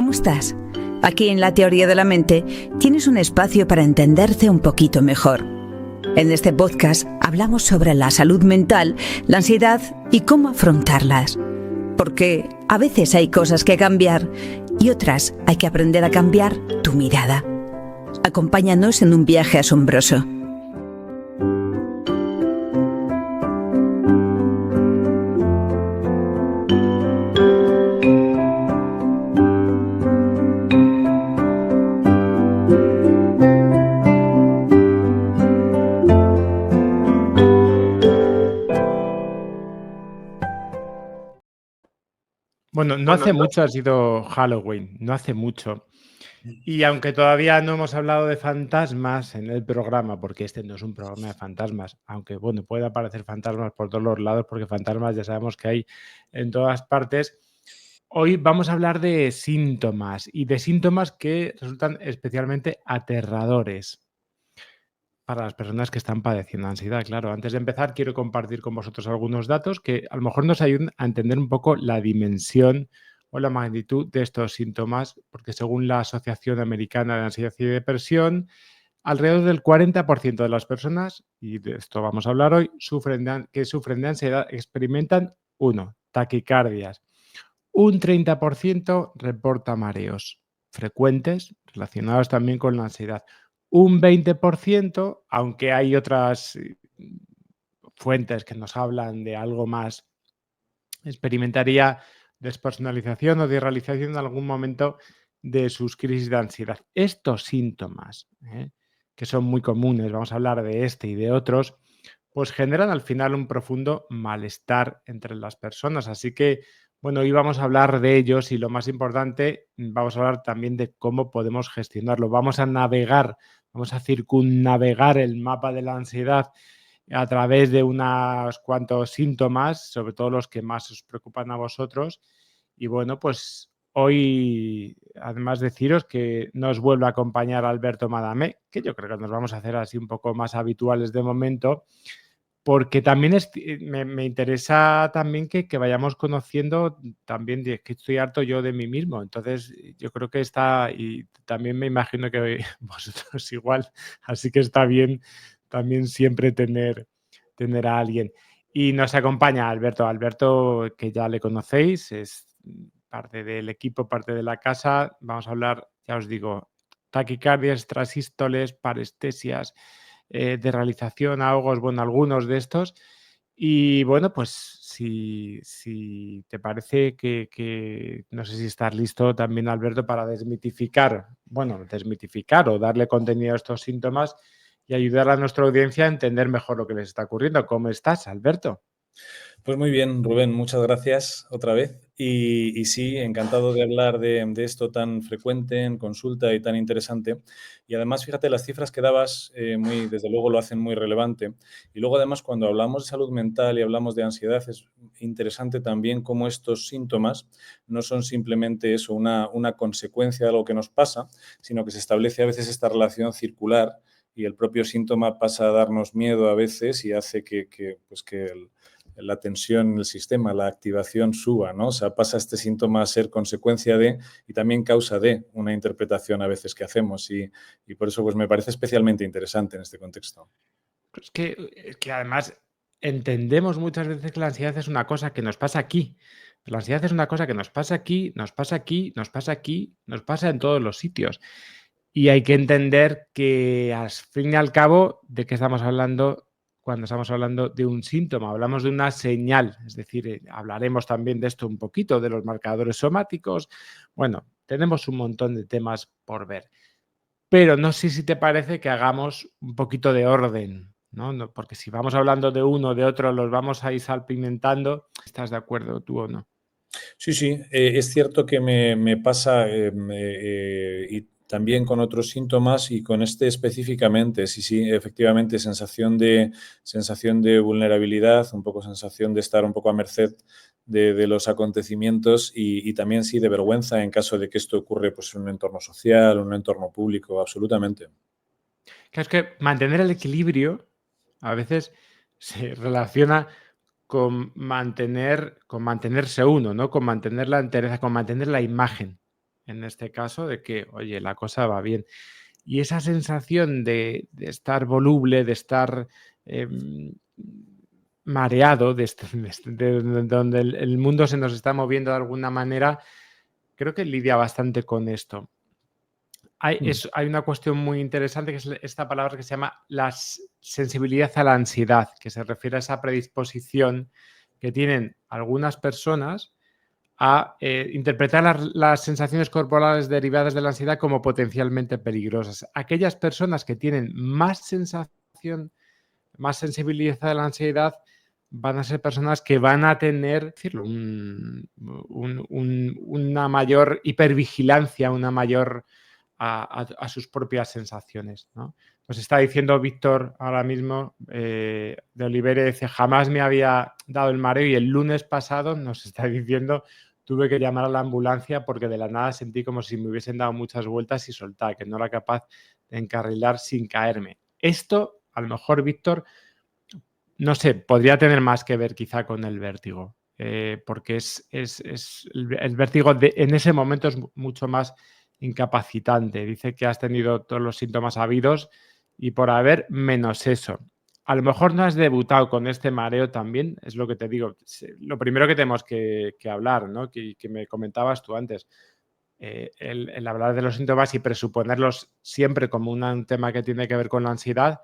¿cómo estás? Aquí en La Teoría de la Mente tienes un espacio para entenderte un poquito mejor. En este podcast hablamos sobre la salud mental, la ansiedad y cómo afrontarlas. Porque a veces hay cosas que cambiar y otras hay que aprender a cambiar tu mirada. Acompáñanos en un viaje asombroso. Bueno, no hace mucho ha sido Halloween, no hace mucho. Y aunque todavía no hemos hablado de fantasmas en el programa, porque este no es un programa de fantasmas, aunque bueno, puede aparecer fantasmas por todos los lados, porque fantasmas ya sabemos que hay en todas partes. Hoy vamos a hablar de síntomas y de síntomas que resultan especialmente aterradores para las personas que están padeciendo ansiedad. Claro, antes de empezar quiero compartir con vosotros algunos datos que a lo mejor nos ayuden a entender un poco la dimensión o la magnitud de estos síntomas, porque según la Asociación Americana de Ansiedad y Depresión, alrededor del 40% de las personas, y de esto vamos a hablar hoy, que sufren de ansiedad experimentan, taquicardias. Un 30% reporta mareos frecuentes relacionados también con la ansiedad. Un 20%, aunque hay otras fuentes que nos hablan de algo más, experimentaría despersonalización o desrealización en algún momento de sus crisis de ansiedad. Estos síntomas, que son muy comunes, vamos a hablar de este y de otros, pues generan al final un profundo malestar entre las personas. Así que, bueno, hoy vamos a hablar de ellos y lo más importante, vamos a hablar también de cómo podemos gestionarlo. Vamos a circunnavegar el mapa de la ansiedad a través de unos cuantos síntomas, sobre todo los que más os preocupan a vosotros. Y bueno, pues hoy, además deciros que nos vuelve a acompañar Alberto Madamé, que yo creo que nos vamos a hacer así un poco más habituales de momento, porque también me interesa también que vayamos conociendo también, que estoy harto yo de mí mismo. Entonces, yo creo que está, y también me imagino que vosotros igual, así que está bien también siempre tener a alguien. Y nos acompaña Alberto. Alberto, que ya le conocéis, es parte del equipo, parte de la casa. Vamos a hablar, ya os digo, taquicardias, transístoles, parestesias, de realización, ahogos, bueno, algunos de estos. Y bueno, pues si te parece que no sé si estás listo también, Alberto, para desmitificar o darle contenido a estos síntomas y ayudar a nuestra audiencia a entender mejor lo que les está ocurriendo. ¿Cómo estás, Alberto? Pues muy bien, Rubén, muchas gracias otra vez. Y sí, encantado de hablar de esto tan frecuente en consulta y tan interesante. Y además, fíjate, las cifras que dabas, desde luego lo hacen muy relevante. Y luego, además, cuando hablamos de salud mental y hablamos de ansiedad, es interesante también cómo estos síntomas no son simplemente eso, una consecuencia de algo que nos pasa, sino que se establece a veces esta relación circular y el propio síntoma pasa a darnos miedo a veces y hace que la tensión en el sistema, la activación suba, ¿no? O sea, pasa este síntoma a ser consecuencia de y también causa de una interpretación a veces que hacemos y por eso pues me parece especialmente interesante en este contexto. Es que además entendemos muchas veces que la ansiedad es una cosa que nos pasa aquí. La ansiedad es una cosa que nos pasa aquí, nos pasa aquí, nos pasa aquí, nos pasa en todos los sitios. Y hay que entender que, al fin y al cabo, ¿de qué estamos hablando cuando estamos hablando de un síntoma? Hablamos de una señal, es decir, hablaremos también de esto un poquito, de los marcadores somáticos. Bueno, tenemos un montón de temas por ver. Pero no sé si te parece que hagamos un poquito de orden, ¿no? Porque si vamos hablando de uno o de otro, los vamos a ir salpimentando. ¿Estás de acuerdo tú o no? Sí, sí, es cierto que me pasa y también con otros síntomas y con este específicamente, sí, sí, efectivamente, sensación de vulnerabilidad, un poco sensación de estar un poco a merced de los acontecimientos y también sí de vergüenza en caso de que esto ocurre pues, en un entorno social, en un entorno público, absolutamente. Claro, es que mantener el equilibrio a veces se relaciona con mantenerse uno, ¿no? Con mantener la entereza, con mantener la imagen. en este caso, de que, oye, la cosa va bien. Y esa sensación de estar voluble, de estar mareado, de donde el mundo se nos está moviendo de alguna manera, creo que lidia bastante con esto. Hay una cuestión muy interesante que es esta palabra que se llama la sensibilidad a la ansiedad, que se refiere a esa predisposición que tienen algunas personas a interpretar las sensaciones corporales derivadas de la ansiedad como potencialmente peligrosas. Aquellas personas que tienen más sensación, más sensibilidad a la ansiedad, van a ser personas que van a tener una mayor hipervigilancia, una mayor a sus propias sensaciones, ¿no? Nos está diciendo Víctor ahora mismo de Olivere, dice, jamás me había dado el mareo y el lunes pasado nos está diciendo, tuve que llamar a la ambulancia porque de la nada sentí como si me hubiesen dado muchas vueltas y soltar, que no era capaz de encarrilar sin caerme. Esto, a lo mejor, Víctor, no sé, podría tener más que ver quizá con el vértigo, porque el vértigo en ese momento es mucho más incapacitante. Dice que has tenido todos los síntomas habidos y por haber menos eso. A lo mejor no has debutado con este mareo también, es lo que te digo. Lo primero que tenemos que hablar, ¿no? Que me comentabas tú antes, el hablar de los síntomas y presuponerlos siempre como un tema que tiene que ver con la ansiedad,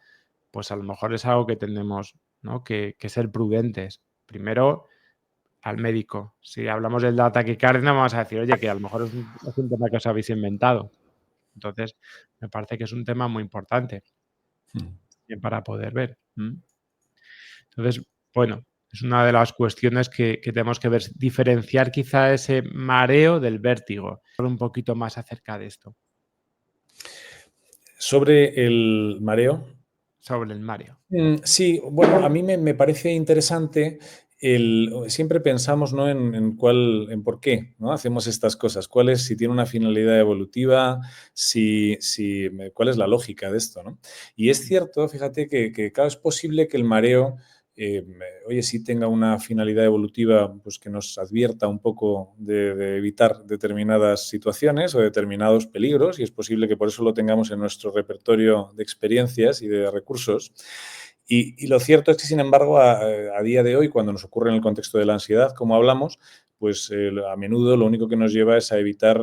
pues a lo mejor es algo que tenemos, ¿no? que ser prudentes. Primero, al médico. Si hablamos del taquicardia, no vamos a decir, oye, que a lo mejor es un tema que os habéis inventado. Entonces, me parece que es un tema muy importante para poder ver. Entonces, bueno, es una de las cuestiones que tenemos que ver, diferenciar quizá ese mareo del vértigo. Un poquito más acerca de esto. Sobre el mareo. Sobre el mareo. Sí, bueno, a mí me parece interesante siempre pensamos, ¿no? en por qué, ¿no? Hacemos estas cosas, si tiene una finalidad evolutiva, cuál es la lógica de esto, ¿no? Y es cierto, fíjate que claro, es posible que el mareo, oye, sí tenga una finalidad evolutiva, pues que nos advierta un poco de evitar determinadas situaciones o determinados peligros, y es posible que por eso lo tengamos en nuestro repertorio de experiencias y de recursos. Y lo cierto es que, sin embargo, a día de hoy, cuando nos ocurre en el contexto de la ansiedad, como hablamos, pues a menudo lo único que nos lleva es a evitar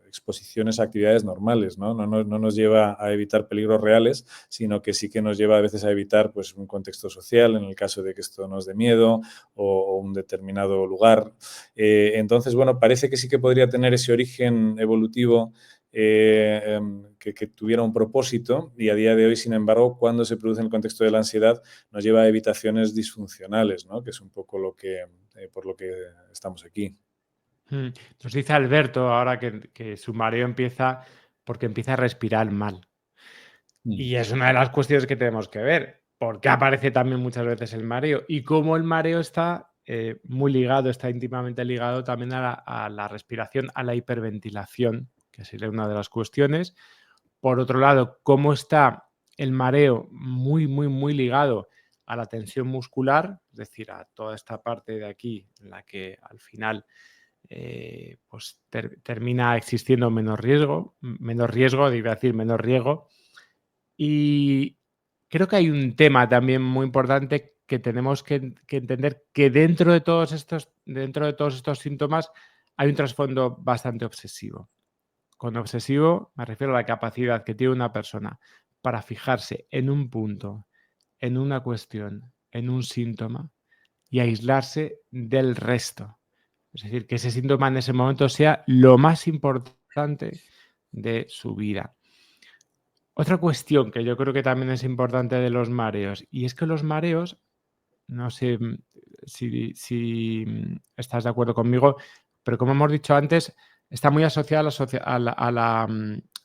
exposiciones a actividades normales, ¿no? No nos lleva a evitar peligros reales, sino que sí que nos lleva a veces a evitar pues, un contexto social, en el caso de que esto nos dé miedo o un determinado lugar. Entonces, bueno, parece que sí que podría tener ese origen evolutivo que tuviera un propósito, y a día de hoy, sin embargo, cuando se produce en el contexto de la ansiedad, nos lleva a evitaciones disfuncionales, ¿no? Que es un poco por lo que estamos aquí. Nos dice Alberto ahora que su mareo empieza porque empieza a respirar mal. Y es una de las cuestiones que tenemos que ver. ¿Por qué aparece también muchas veces el mareo? Y cómo el mareo está muy ligado, está íntimamente ligado también a la respiración, a la hiperventilación, que sería una de las cuestiones. Por otro lado, cómo está el mareo muy, muy, muy ligado a la tensión muscular, es decir, a toda esta parte de aquí en la que al final pues termina existiendo menos riesgo, menos riesgo. Y creo que hay un tema también muy importante que tenemos que entender, que dentro de todos estos síntomas hay un trasfondo bastante obsesivo. Con obsesivo me refiero a la capacidad que tiene una persona para fijarse en un punto, en una cuestión, en un síntoma y aislarse del resto. Es decir, que ese síntoma en ese momento sea lo más importante de su vida. Otra cuestión que yo creo que también es importante de los mareos, y es que los mareos, no sé si estás de acuerdo conmigo, pero como hemos dicho antes, está muy asociada a la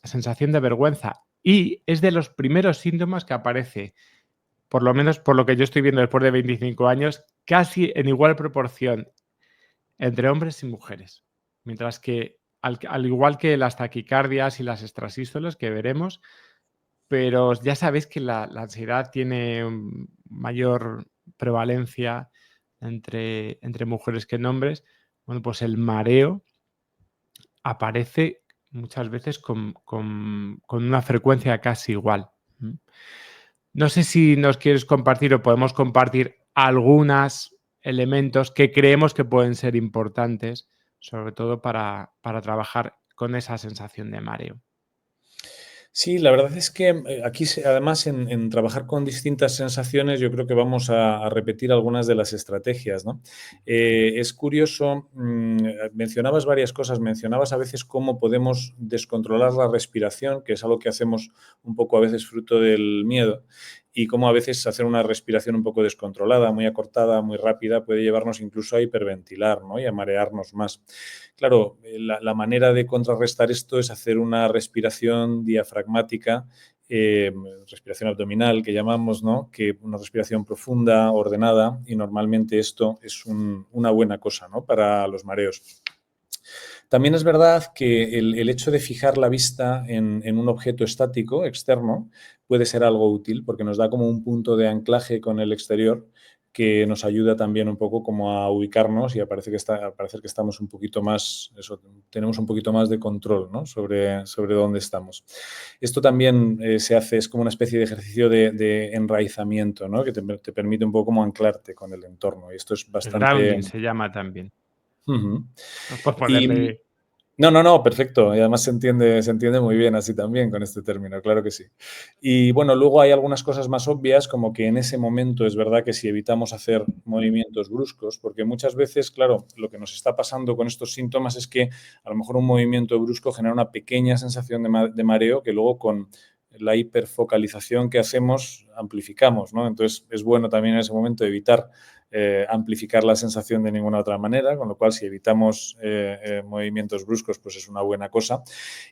sensación de vergüenza, y es de los primeros síntomas que aparece, por lo menos por lo que yo estoy viendo después de 25 años, casi en igual proporción entre hombres y mujeres. Mientras que, al igual que las taquicardias y las extrasístoles que veremos, pero ya sabéis que la ansiedad tiene mayor prevalencia entre mujeres que en hombres. Bueno, pues el mareo aparece muchas veces con una frecuencia casi igual. No sé si nos quieres compartir o podemos compartir algunos elementos que creemos que pueden ser importantes, sobre todo para trabajar con esa sensación de mareo. Sí, la verdad es que aquí, además, en trabajar con distintas sensaciones, yo creo que vamos a repetir algunas de las estrategias, ¿no? Es curioso, mencionabas varias cosas, mencionabas a veces cómo podemos descontrolar la respiración, que es algo que hacemos un poco a veces fruto del miedo, y cómo a veces hacer una respiración un poco descontrolada, muy acortada, muy rápida, puede llevarnos incluso a hiperventilar, ¿no? Y a marearnos más. Claro, la manera de contrarrestar esto es hacer una respiración diafragmática, respiración abdominal que llamamos, ¿no? Que una respiración profunda, ordenada, y normalmente esto es una buena cosa, ¿no? Para los mareos. También es verdad que el hecho de fijar la vista en un objeto estático externo puede ser algo útil porque nos da como un punto de anclaje con el exterior que nos ayuda también un poco como a ubicarnos y a parecer que estamos un poquito más, tenemos un poquito más de control, ¿no? sobre dónde estamos. Esto también se hace, es como una especie de ejercicio de enraizamiento, ¿no? Que te permite un poco como anclarte con el entorno y esto es El bastante... grounding se llama también. Uh-huh. Por Y, ponerle... no, perfecto. Y además se entiende muy bien así también con este término, claro que sí. Y bueno, luego hay algunas cosas más obvias, como que en ese momento es verdad que si evitamos hacer movimientos bruscos, porque muchas veces, claro, lo que nos está pasando con estos síntomas es que a lo mejor un movimiento brusco genera una pequeña sensación de mareo que luego con la hiperfocalización que hacemos amplificamos, ¿no? Entonces es bueno también en ese momento evitar amplificar la sensación de ninguna otra manera, con lo cual si evitamos movimientos bruscos, pues es una buena cosa.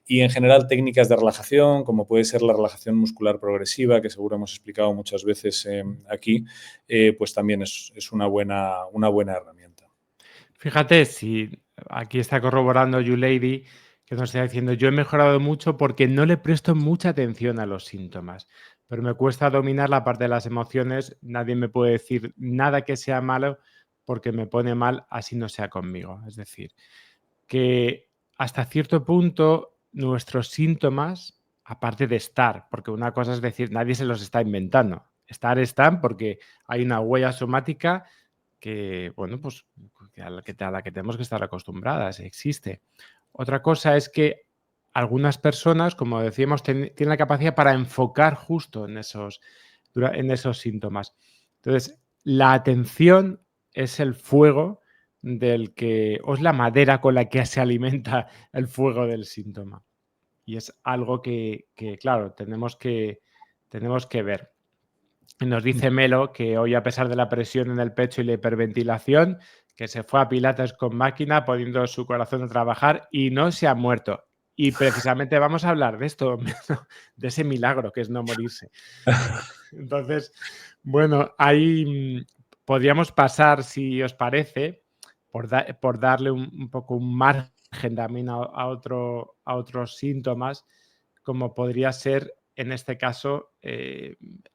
Y en general técnicas de relajación, como puede ser la relajación muscular progresiva, que seguro hemos explicado muchas veces aquí, pues también es una buena herramienta. Fíjate, si aquí está corroborando YouLady, que nos está diciendo, yo he mejorado mucho porque no le presto mucha atención a los síntomas, pero me cuesta dominar la parte de las emociones, nadie me puede decir nada que sea malo porque me pone mal, así no sea conmigo. Es decir, que hasta cierto punto nuestros síntomas, aparte de estar, porque una cosa es decir, nadie se los está inventando, están porque hay una huella somática que, bueno, pues a la que tenemos que estar acostumbradas, existe. Otra cosa es que algunas personas, como decíamos, tienen la capacidad para enfocar justo en esos síntomas. Entonces, la atención es el fuego o es la madera con la que se alimenta el fuego del síntoma. Y es algo que claro, tenemos que ver. Nos dice Melo que hoy, a pesar de la presión en el pecho y la hiperventilación, que se fue a Pilates con máquina poniendo su corazón a trabajar y no se ha muerto. Y precisamente vamos a hablar de esto, de ese milagro que es no morirse. Entonces, bueno, ahí podríamos pasar, si os parece, por darle un poco un margen también a otros síntomas, como podría ser, en este caso,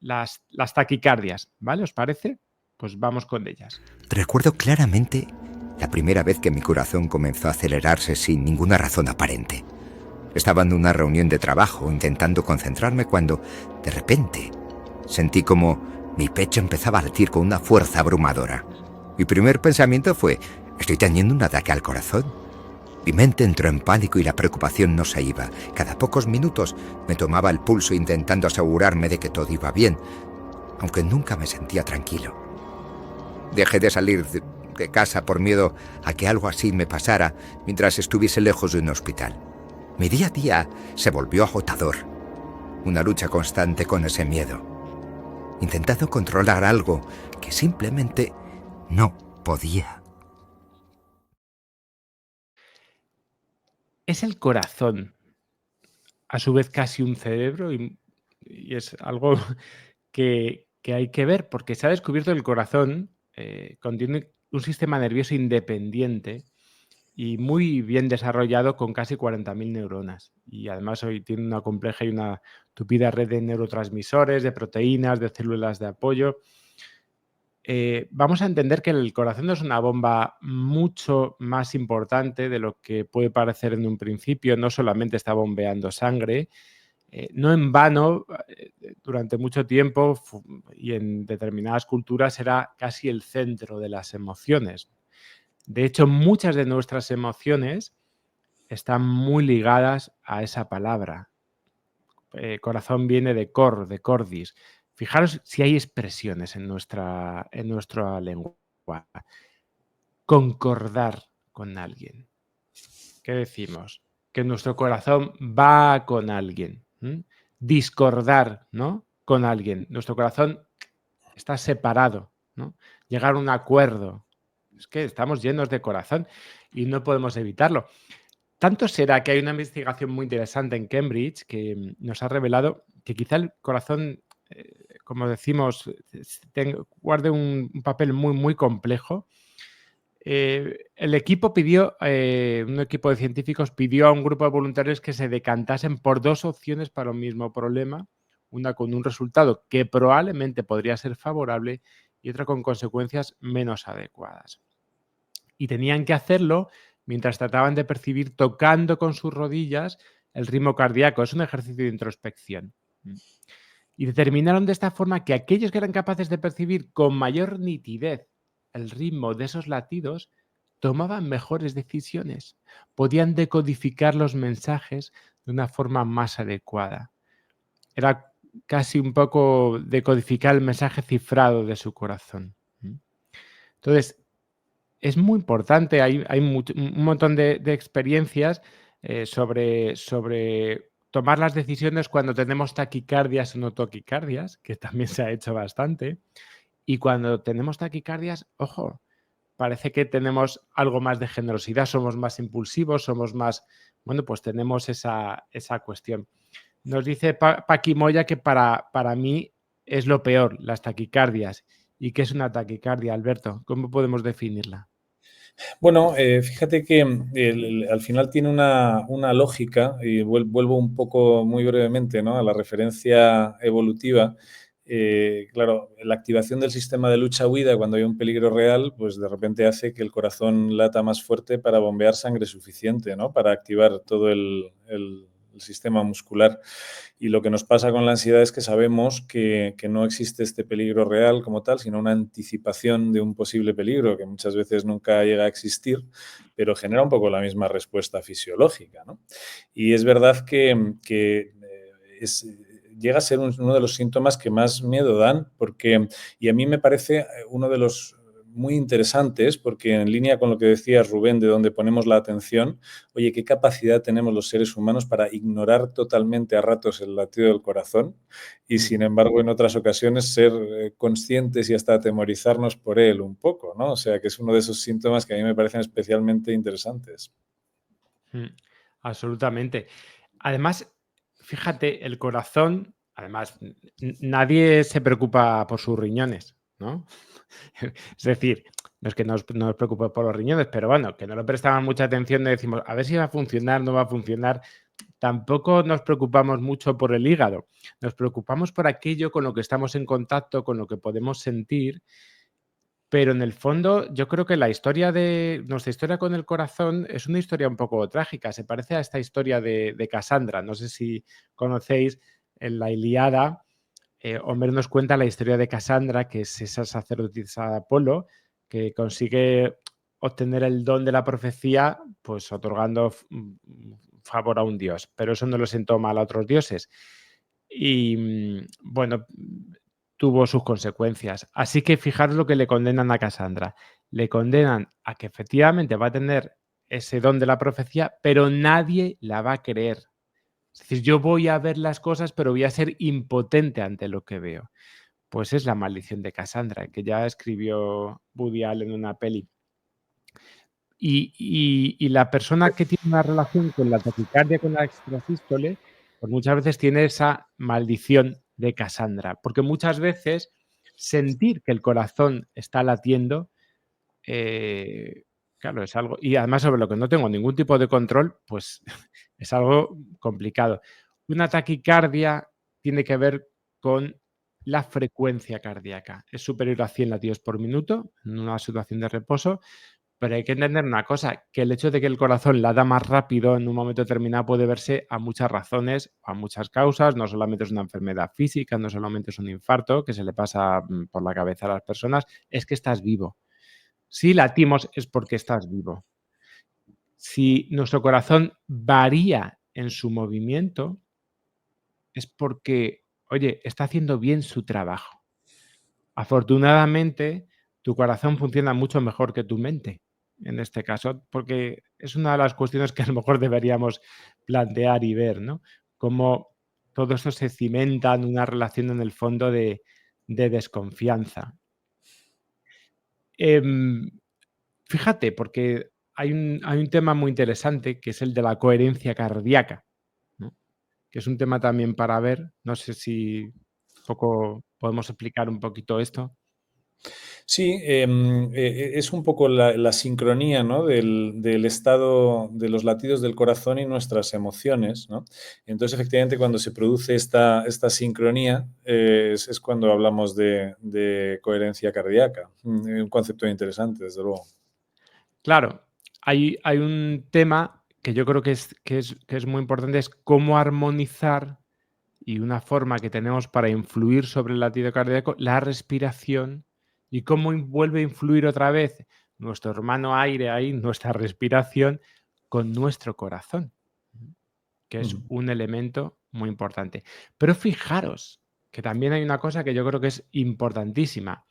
las taquicardias, ¿vale? ¿Os parece? Pues vamos con ellas. Recuerdo claramente la primera vez que mi corazón comenzó a acelerarse sin ninguna razón aparente. Estaba en una reunión de trabajo intentando concentrarme cuando, de repente, sentí como mi pecho empezaba a latir con una fuerza abrumadora. Mi primer pensamiento fue, ¿estoy teniendo un ataque al corazón? Mi mente entró en pánico y la preocupación no se iba. Cada pocos minutos me tomaba el pulso intentando asegurarme de que todo iba bien, aunque nunca me sentía tranquilo. Dejé de salir de casa por miedo a que algo así me pasara mientras estuviese lejos de un hospital. Mi día a día se volvió agotador. Una lucha constante con ese miedo. Intentando controlar algo que simplemente no podía. Es el corazón, a su vez casi un cerebro, y es algo que hay que ver, porque se ha descubierto que el corazón contiene un sistema nervioso independiente y muy bien desarrollado con casi 40.000 neuronas. Y además hoy tiene una compleja y una tupida red de neurotransmisores, de proteínas, de células de apoyo. vamos a entender que el corazón es una bomba mucho más importante de lo que puede parecer en un principio. No solamente está bombeando sangre, no en vano, durante mucho tiempo y en determinadas culturas era casi el centro de las emociones. De hecho, muchas de nuestras emociones están muy ligadas a esa palabra. Corazón viene de cordis. Fijaros si hay expresiones en nuestra lengua. Concordar con alguien. ¿Qué decimos? Que nuestro corazón va con alguien. Discordar, ¿no? Con alguien. Nuestro corazón está separado, ¿no? Llegar a un acuerdo. Es que estamos llenos de corazón y no podemos evitarlo. Tanto será que hay una investigación muy interesante en Cambridge que nos ha revelado que quizá el corazón, como decimos, guarde un papel muy, muy complejo. El equipo pidió, un equipo de científicos pidió a un grupo de voluntarios que se decantasen por dos opciones para un mismo problema, una con un resultado que probablemente podría ser favorable y otra con consecuencias menos adecuadas. Y tenían que hacerlo mientras trataban de percibir tocando con sus rodillas el ritmo cardíaco. Es un ejercicio de introspección. Y determinaron de esta forma que aquellos que eran capaces de percibir con mayor nitidez el ritmo de esos latidos tomaban mejores decisiones, podían decodificar los mensajes de una forma más adecuada. Era casi un poco decodificar el mensaje cifrado de su corazón. Entonces, es muy importante, hay un montón de experiencias sobre tomar las decisiones cuando tenemos taquicardias o no taquicardias, que también se ha hecho bastante. Y cuando tenemos taquicardias, ojo, parece que tenemos algo más de generosidad, somos más impulsivos, somos más, bueno, pues tenemos esa cuestión. Nos dice Paqui Moya que para mí es lo peor, las taquicardias. ¿Y qué es una taquicardia, Alberto? ¿Cómo podemos definirla? Bueno, fíjate que al final tiene una lógica, y vuelvo un poco muy brevemente, ¿no?, a la referencia evolutiva. Claro, la activación del sistema de lucha-huida cuando hay un peligro real, pues de repente hace que el corazón lata más fuerte para bombear sangre suficiente, ¿no?, para activar todo el sistema muscular. Y lo que nos pasa con la ansiedad es que sabemos que no existe este peligro real como tal, sino una anticipación de un posible peligro que muchas veces nunca llega a existir, pero genera un poco la misma respuesta fisiológica, ¿no? Y es verdad que llega a ser uno de los síntomas que más miedo dan, y a mí me parece uno de los muy interesantes, porque en línea con lo que decía Rubén, de donde ponemos la atención, oye, qué capacidad tenemos los seres humanos para ignorar totalmente a ratos el latido del corazón y, sin embargo, en otras ocasiones ser conscientes y hasta atemorizarnos por él un poco, ¿no? O sea, que es uno de esos síntomas que a mí me parecen especialmente interesantes. Absolutamente. Además, fíjate, el corazón, además, nadie se preocupa por sus riñones, ¿no? Es decir, no es que nos preocupe por los riñones, pero bueno, que no le prestamos mucha atención, decimos, a ver si va a funcionar, no va a funcionar. Tampoco nos preocupamos mucho por el hígado, nos preocupamos por aquello con lo que estamos en contacto, con lo que podemos sentir, pero en el fondo yo creo que nuestra historia con el corazón es una historia un poco trágica, se parece a esta historia de Casandra, no sé si conocéis en la Ilíada. Homer nos cuenta la historia de Casandra, que es esa sacerdotisa de Apolo, que consigue obtener el don de la profecía, pues otorgando favor a un dios, pero eso no lo sentó mal a otros dioses. Y bueno, tuvo sus consecuencias. Así que fijaros lo que le condenan a Casandra. Le condenan a que efectivamente va a tener ese don de la profecía, pero nadie la va a creer. Es decir, yo voy a ver las cosas, pero voy a ser impotente ante lo que veo. Pues es la maldición de Casandra, que ya escribió Woody Allen en una peli. Y la persona que tiene una relación con la taquicardia, con la extrasístole, pues muchas veces tiene esa maldición de Casandra, porque muchas veces sentir que el corazón está latiendo, claro, es algo, y además sobre lo que no tengo ningún tipo de control, pues es algo complicado. Una taquicardia tiene que ver con la frecuencia cardíaca. Es superior a 100 latidos por minuto en una situación de reposo, pero hay que entender una cosa, que el hecho de que el corazón lata más rápido en un momento determinado puede verse a muchas razones, a muchas causas, no solamente es una enfermedad física, no solamente es un infarto que se le pasa por la cabeza a las personas, es que estás vivo. Si latimos es porque estás vivo. Si nuestro corazón varía en su movimiento, es porque, oye, está haciendo bien su trabajo. Afortunadamente, tu corazón funciona mucho mejor que tu mente, en este caso, porque es una de las cuestiones que a lo mejor deberíamos plantear y ver, ¿no? Cómo todo eso se cimenta en una relación en el fondo de desconfianza. Em, Fíjate, porque hay un tema muy interesante que es el de la coherencia cardíaca, ¿no? Que es un tema también para ver. No sé si poco podemos explicar un poquito esto. Sí, es un poco la sincronía, ¿no? del estado de los latidos del corazón y nuestras emociones, ¿no? Entonces, efectivamente, cuando se produce esta sincronía, es cuando hablamos de coherencia cardíaca. Un concepto interesante, desde luego. Claro, hay un tema que yo creo que es muy importante, es cómo armonizar, y una forma que tenemos para influir sobre el latido cardíaco, la respiración, y cómo vuelve a influir otra vez nuestro hermano aire ahí, nuestra respiración, con nuestro corazón, que es Ujú. un elemento muy importante. Pero fijaros que también hay una cosa que yo creo que es importantísima.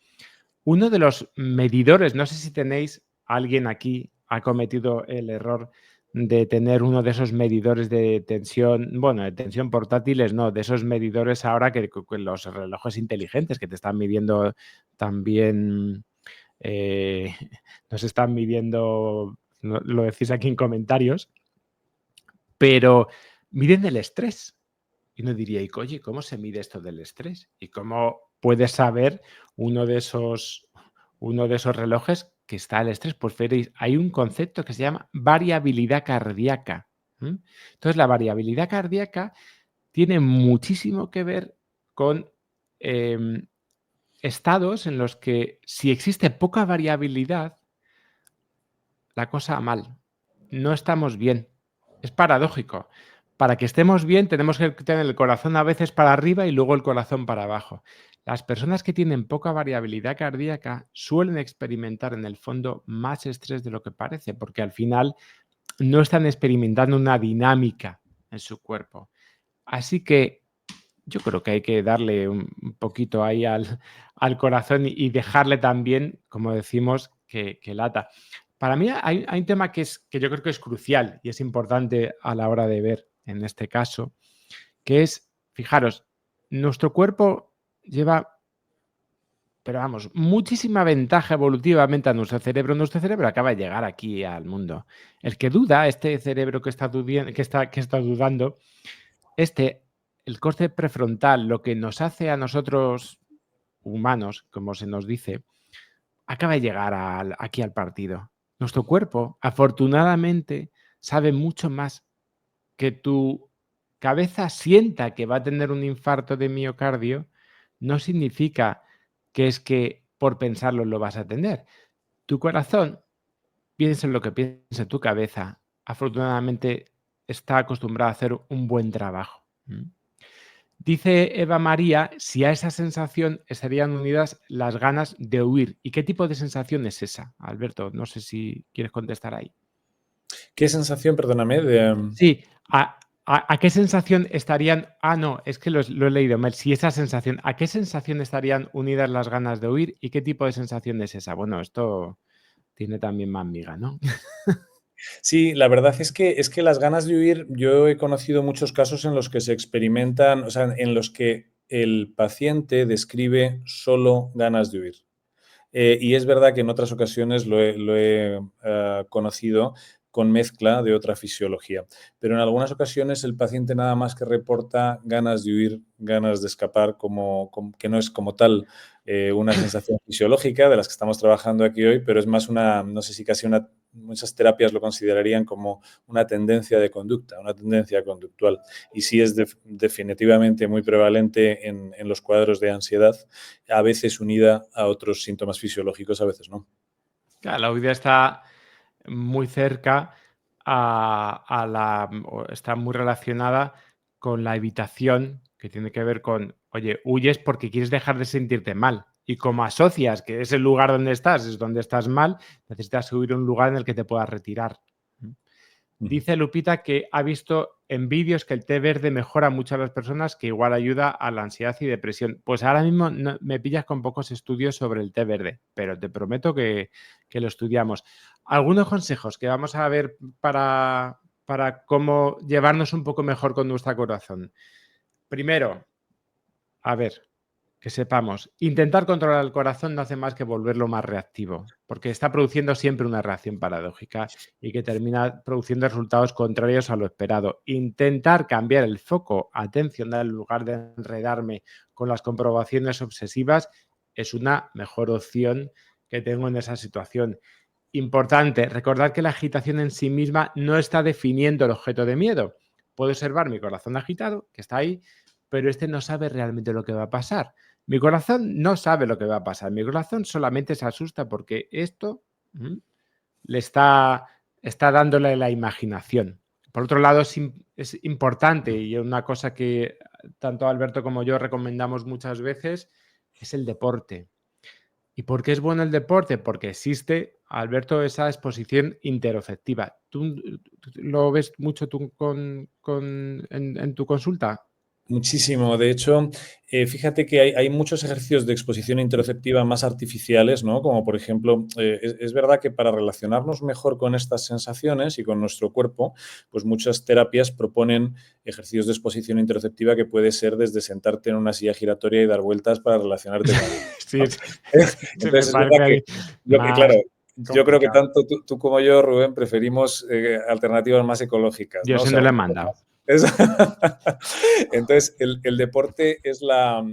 Uno de los medidores, no sé si tenéis, alguien aquí ha cometido el error de tener uno de esos medidores de tensión, bueno, de tensión portátiles, no, de esos medidores ahora que los relojes inteligentes que te están midiendo también, eh, nos están midiendo, lo decís aquí en comentarios, pero miden el estrés. Y uno diría, oye, ¿cómo se mide esto del estrés? ¿Y cómo puedes saber uno de esos, uno de esos relojes que está el estrés? Pues veréis, hay un concepto que se llama variabilidad cardíaca. Entonces, la variabilidad cardíaca tiene muchísimo que ver con em, estados en los que si existe poca variabilidad, la cosa mal. No estamos bien. Es paradójico. Para que estemos bien tenemos que tener el corazón a veces para arriba y luego el corazón para abajo. Las personas que tienen poca variabilidad cardíaca suelen experimentar en el fondo más estrés de lo que parece, porque al final no están experimentando una dinámica en su cuerpo. Así que yo creo que hay que darle un poquito ahí al corazón y dejarle también, como decimos, que lata. Para mí hay un tema que yo creo que es crucial y es importante a la hora de ver en este caso, que es, fijaros, nuestro cuerpo lleva, pero vamos, muchísima ventaja evolutivamente a nuestro cerebro. Nuestro cerebro acaba de llegar aquí al mundo. El que duda, este cerebro que está dudando, el corte prefrontal, lo que nos hace a nosotros humanos, como se nos dice, acaba de llegar aquí al partido. Nuestro cuerpo, afortunadamente, sabe mucho más. Que tu cabeza sienta que va a tener un infarto de miocardio, no significa que es que por pensarlo lo vas a tener. Tu corazón, piensa en lo que piensa tu cabeza, afortunadamente está acostumbrado a hacer un buen trabajo. Dice Eva María si a esa sensación estarían unidas las ganas de huir. ¿Y qué tipo de sensación es esa, Alberto? No sé si quieres contestar ahí. ¿Qué sensación, perdóname, Sí, ¿a qué sensación estarían? Ah, no, es que lo he leído mal. Si esa sensación, ¿a qué sensación estarían unidas las ganas de huir y qué tipo de sensación es esa? Bueno, esto tiene también más miga, ¿no? Sí, la verdad es que las ganas de huir, yo he conocido muchos casos en los que se experimentan, o sea, en los que el paciente describe solo ganas de huir. Y es verdad que en otras ocasiones lo he conocido con mezcla de otra fisiología. Pero en algunas ocasiones el paciente nada más que reporta ganas de huir, ganas de escapar, que no es como tal una sensación fisiológica de las que estamos trabajando aquí hoy, pero es más una, no sé si casi una muchas terapias lo considerarían como una tendencia de conducta, una tendencia conductual. Y sí es definitivamente muy prevalente en los cuadros de ansiedad, a veces unida a otros síntomas fisiológicos, a veces no. Claro, la huida está muy cerca está muy relacionada con la evitación, que tiene que ver con, oye, huyes porque quieres dejar de sentirte mal. Y como asocias que es el lugar donde estás, es donde estás mal, necesitas huir a un lugar en el que te puedas retirar. Dice Lupita que ha visto en vídeos que el té verde mejora mucho a las personas, que igual ayuda a la ansiedad y depresión. Pues ahora mismo me pillas con pocos estudios sobre el té verde, pero te prometo que lo estudiamos. Algunos consejos que vamos a ver para cómo llevarnos un poco mejor con nuestro corazón. Primero, a ver, que sepamos, intentar controlar el corazón no hace más que volverlo más reactivo, porque está produciendo siempre una reacción paradójica y que termina produciendo resultados contrarios a lo esperado. Intentar cambiar el foco atencional en lugar de enredarme con las comprobaciones obsesivas es una mejor opción que tengo en esa situación. Importante, recordar que la agitación en sí misma no está definiendo el objeto de miedo. Puedo observar mi corazón agitado, que está ahí, pero este no sabe realmente lo que va a pasar. Mi corazón no sabe lo que va a pasar. Mi corazón solamente se asusta porque esto le está dándole la imaginación. Por otro lado, es importante y una cosa que tanto Alberto como yo recomendamos muchas veces es el deporte. ¿Y por qué es bueno el deporte? Porque existe, Alberto, esa exposición interoceptiva. ¿Tú lo ves mucho tú en tu consulta? Muchísimo. De hecho, fíjate que hay muchos ejercicios de exposición interoceptiva más artificiales, ¿no? Como por ejemplo, es verdad que para relacionarnos mejor con estas sensaciones y con nuestro cuerpo, pues muchas terapias proponen ejercicios de exposición interoceptiva que puede ser desde sentarte en una silla giratoria y dar vueltas para relacionarte con él, Sí, ¿no? se me Entonces, es verdad parece que, más claro, yo creo que complicado. tanto tú como yo, Rubén, preferimos alternativas más ecológicas, Yo ¿no? O se sea, no le he un poco mandado. más. Entonces, el deporte es la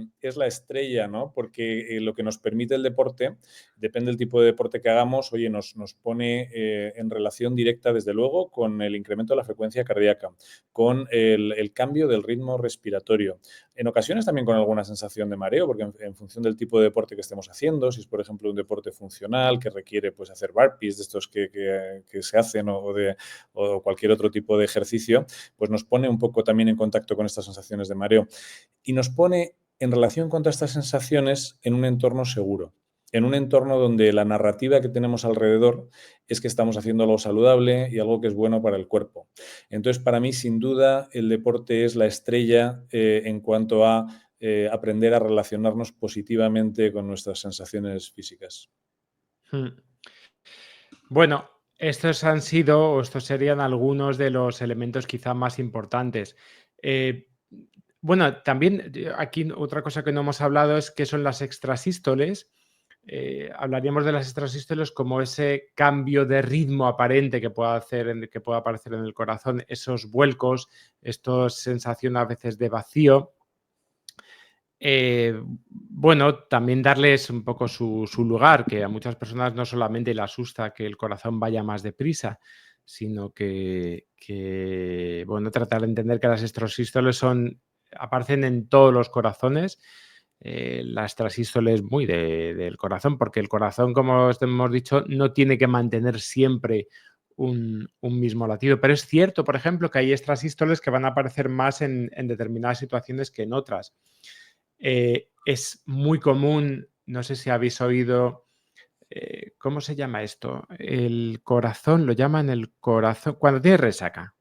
estrella, ¿no? Porque lo que nos permite el deporte, depende del tipo de deporte que hagamos, oye, nos pone en relación directa, desde luego, con el incremento de la frecuencia cardíaca, con el cambio del ritmo respiratorio. En ocasiones también con alguna sensación de mareo, porque en función del tipo de deporte que estemos haciendo, si es, por ejemplo, un deporte funcional que requiere pues, hacer burpees, de estos que se hacen, o cualquier otro tipo de ejercicio, pues nos pone un poco también en contacto con estas sensaciones de mareo y nos pone en relación con todas estas sensaciones en un entorno seguro, en un entorno donde la narrativa que tenemos alrededor es que estamos haciendo algo saludable y algo que es bueno para el cuerpo. Entonces, para mí, sin duda, el deporte es la estrella en cuanto a aprender a relacionarnos positivamente con nuestras sensaciones físicas. Bueno, estos serían algunos de los elementos quizá más importantes. Bueno, también aquí otra cosa que no hemos hablado es qué son las extrasístoles. Hablaríamos de las extrasístoles como ese cambio de ritmo aparente que pueda aparecer en el corazón, esos vuelcos, esta sensación a veces de vacío. Bueno, también darles un poco su lugar, que a muchas personas no solamente le asusta que el corazón vaya más deprisa, sino que bueno, tratar de entender que las extrasístoles aparecen en todos los corazones. La extrasístole es muy del corazón, porque el corazón, como hemos dicho, no tiene que mantener siempre un mismo latido. Pero es cierto, por ejemplo, que hay extrasístoles que van a aparecer más en determinadas situaciones que en otras. Es muy común, no sé si habéis oído, ¿cómo se llama esto? El corazón, lo llaman el corazón, cuando tiene resaca.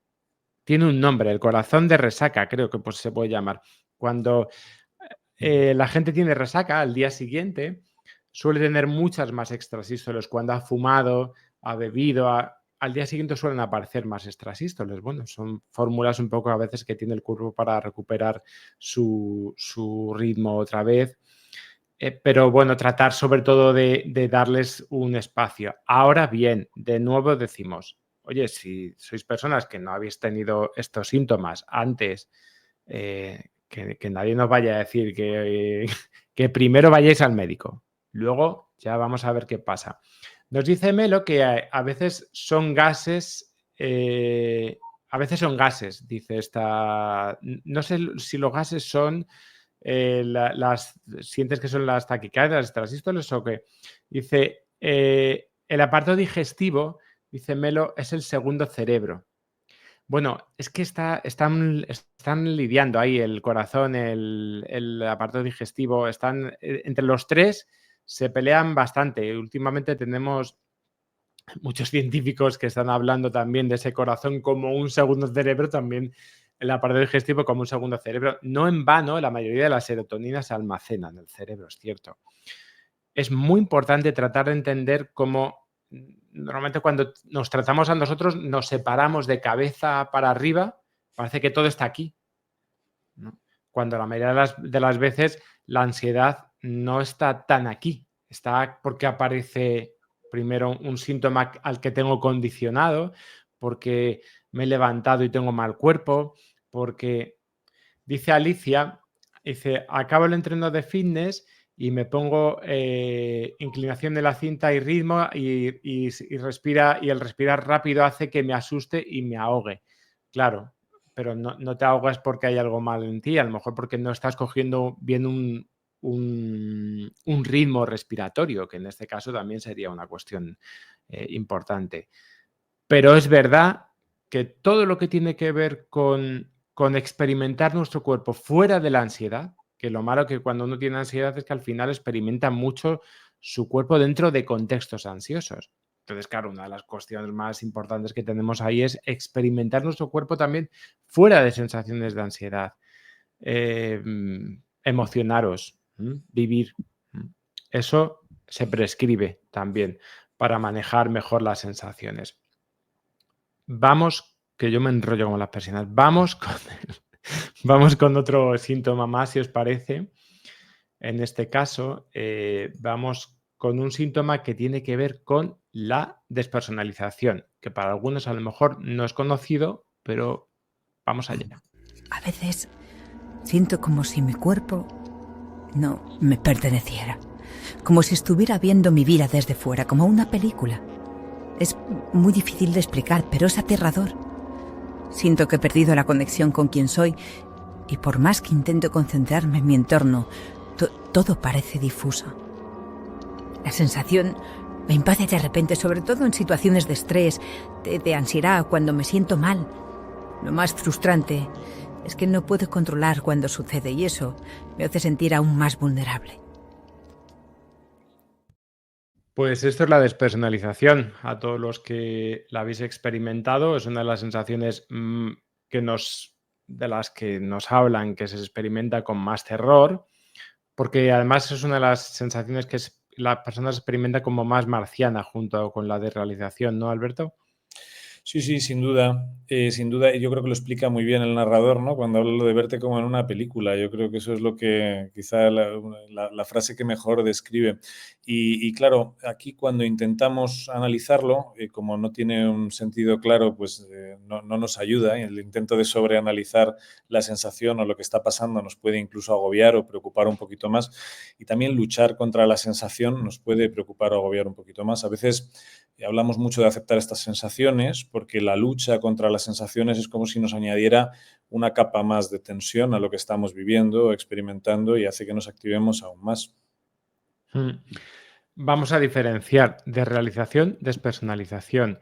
Tiene un nombre, el corazón de resaca, creo que pues, se puede llamar. Cuando la gente tiene resaca al día siguiente, suele tener muchas más extrasístoles. Cuando ha fumado, ha bebido, al día siguiente suelen aparecer más extrasístoles. Bueno, son fórmulas un poco a veces que tiene el cuerpo para recuperar su ritmo otra vez. Pero bueno, tratar sobre todo de darles un espacio. Ahora bien, de nuevo decimos, oye, si sois personas que no habéis tenido estos síntomas antes, que nadie nos vaya a decir que primero vayáis al médico, luego ya vamos a ver qué pasa. Nos dice Melo que a veces son gases, dice esta. No sé si los gases son sientes que son las taquicardias, las transístoles o qué. Dice, el aparato digestivo, dice Melo, es el segundo cerebro. Bueno, es que están lidiando ahí el corazón, el aparato digestivo, están entre los tres, se pelean bastante. Últimamente tenemos muchos científicos que están hablando también de ese corazón como un segundo cerebro, también el aparato digestivo como un segundo cerebro. No en vano, la mayoría de la serotonina se almacena en el cerebro, es cierto. Es muy importante tratar de entender cómo normalmente cuando nos tratamos a nosotros nos separamos de cabeza para arriba, parece que todo está aquí, ¿no? Cuando la mayoría de las veces la ansiedad no está tan aquí, está porque aparece primero un síntoma al que tengo condicionado, porque me he levantado y tengo mal cuerpo, porque dice Alicia, dice, acabo el entreno de fitness y me pongo inclinación de la cinta y ritmo y respira, y el respirar rápido hace que me asuste y me ahogue. Claro, pero no te ahogas porque hay algo mal en ti, a lo mejor porque no estás cogiendo bien un ritmo respiratorio, que en este caso también sería una cuestión importante. Pero es verdad que todo lo que tiene que ver con experimentar nuestro cuerpo fuera de la ansiedad, que lo malo que cuando uno tiene ansiedad es que al final experimenta mucho su cuerpo dentro de contextos ansiosos. Entonces, claro, una de las cuestiones más importantes que tenemos ahí es experimentar nuestro cuerpo también fuera de sensaciones de ansiedad. Emocionaros, vivir. Eso se prescribe también para manejar mejor las sensaciones. Vamos, que yo me enrollo como las persianas. Vamos con otro síntoma más, si os parece. En este caso, vamos con un síntoma que tiene que ver con la despersonalización, que para algunos a lo mejor no es conocido, pero vamos allá. A veces siento como si mi cuerpo no me perteneciera, como si estuviera viendo mi vida desde fuera, como una película. Es muy difícil de explicar, pero es aterrador. Siento que he perdido la conexión con quien soy y por más que intento concentrarme en mi entorno, todo parece difuso. La sensación me invade de repente, sobre todo en situaciones de estrés, de ansiedad, cuando me siento mal. Lo más frustrante es que no puedo controlar cuando sucede y eso me hace sentir aún más vulnerable. Pues esto es la despersonalización. A todos los que la habéis experimentado, es una de las sensaciones de las que nos hablan, que se experimenta con más terror, porque además es una de las sensaciones que la persona experimenta como más marciana junto con la desrealización, ¿no, Alberto? Sí, sin duda. Sin duda, y yo creo que lo explica muy bien el narrador, ¿no? Cuando habla de verte como en una película. Yo creo que eso es lo que quizá la frase que mejor describe. Y claro, aquí cuando intentamos analizarlo, como no tiene un sentido claro, pues no nos ayuda. El intento de sobreanalizar la sensación o lo que está pasando nos puede incluso agobiar o preocupar un poquito más. Y también luchar contra la sensación nos puede preocupar o agobiar un poquito más. A veces hablamos mucho de aceptar estas sensaciones porque la lucha contra las sensaciones es como si nos añadiera una capa más de tensión a lo que estamos viviendo o experimentando y hace que nos activemos aún más. Vamos a diferenciar desrealización, despersonalización.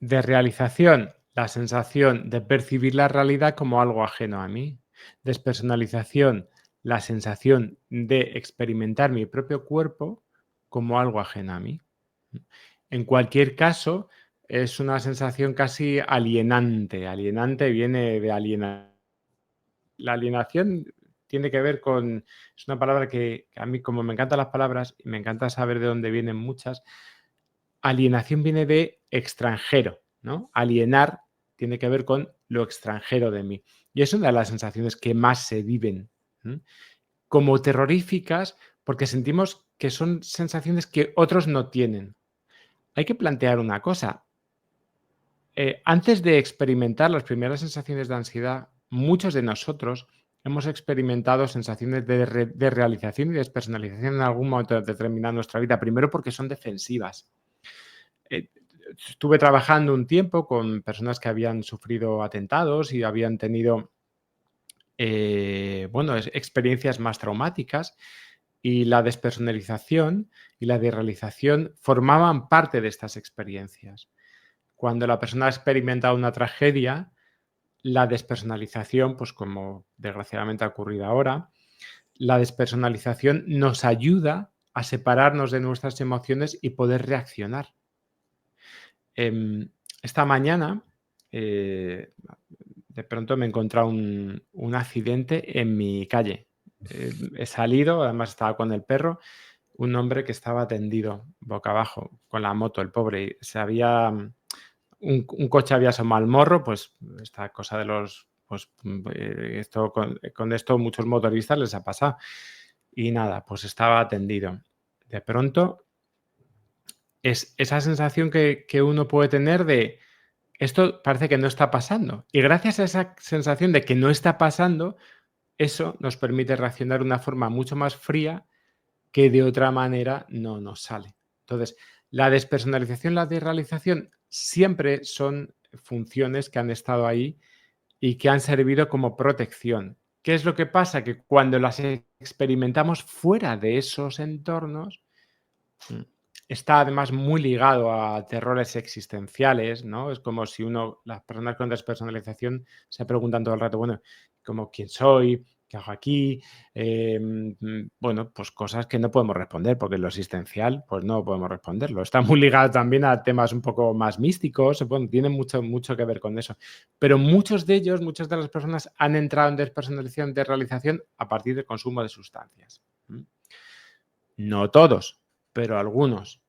Desrealización, la sensación de percibir la realidad como algo ajeno a mí. Despersonalización, la sensación de experimentar mi propio cuerpo como algo ajeno a mí. En cualquier caso, es una sensación casi alienante. Alienante viene de alienar. La alienación tiene que ver con... Es una palabra que a mí, como me encantan las palabras y me encanta saber de dónde vienen muchas, alienación viene de extranjero, ¿no? Alienar tiene que ver con lo extranjero de mí. Y es una de las sensaciones que más se viven, como terroríficas, porque sentimos que son sensaciones que otros no tienen. Hay que plantear una cosa. Antes de experimentar las primeras sensaciones de ansiedad, muchos de nosotros hemos experimentado sensaciones de realización y despersonalización en algún momento determinado de nuestra vida. Primero porque son defensivas. estuve trabajando un tiempo con personas que habían sufrido atentados y habían tenido experiencias más traumáticas, y la despersonalización y la desrealización formaban parte de estas experiencias. Cuando la persona experimenta una tragedia, la despersonalización, pues como desgraciadamente ha ocurrido ahora, la despersonalización nos ayuda a separarnos de nuestras emociones y poder reaccionar. Esta mañana, de pronto me he encontrado un accidente en mi calle. He salido, además estaba con el perro, un hombre que estaba tendido boca abajo con la moto, el pobre. Un coche había asomado al morro, pues esta cosa de los... Pues con esto muchos motoristas les ha pasado. Y nada, pues estaba tendido. De pronto, es esa sensación que uno puede tener de esto parece que no está pasando. Y gracias a esa sensación de que no está pasando, eso nos permite reaccionar de una forma mucho más fría que de otra manera no nos sale. Entonces, la despersonalización, la desrealización siempre son funciones que han estado ahí y que han servido como protección. ¿Qué es lo que pasa? Que cuando las experimentamos fuera de esos entornos, está además muy ligado a terrores existenciales, ¿no? Es como si las personas con despersonalización se preguntan todo el rato, bueno, como quién soy, qué hago aquí, pues cosas que no podemos responder, porque lo existencial, pues no podemos responderlo. Está muy ligado también a temas un poco más místicos, tiene mucho que ver con eso. Pero muchas de las personas han entrado en despersonalización, desrealización a partir del consumo de sustancias. No todos, pero algunos.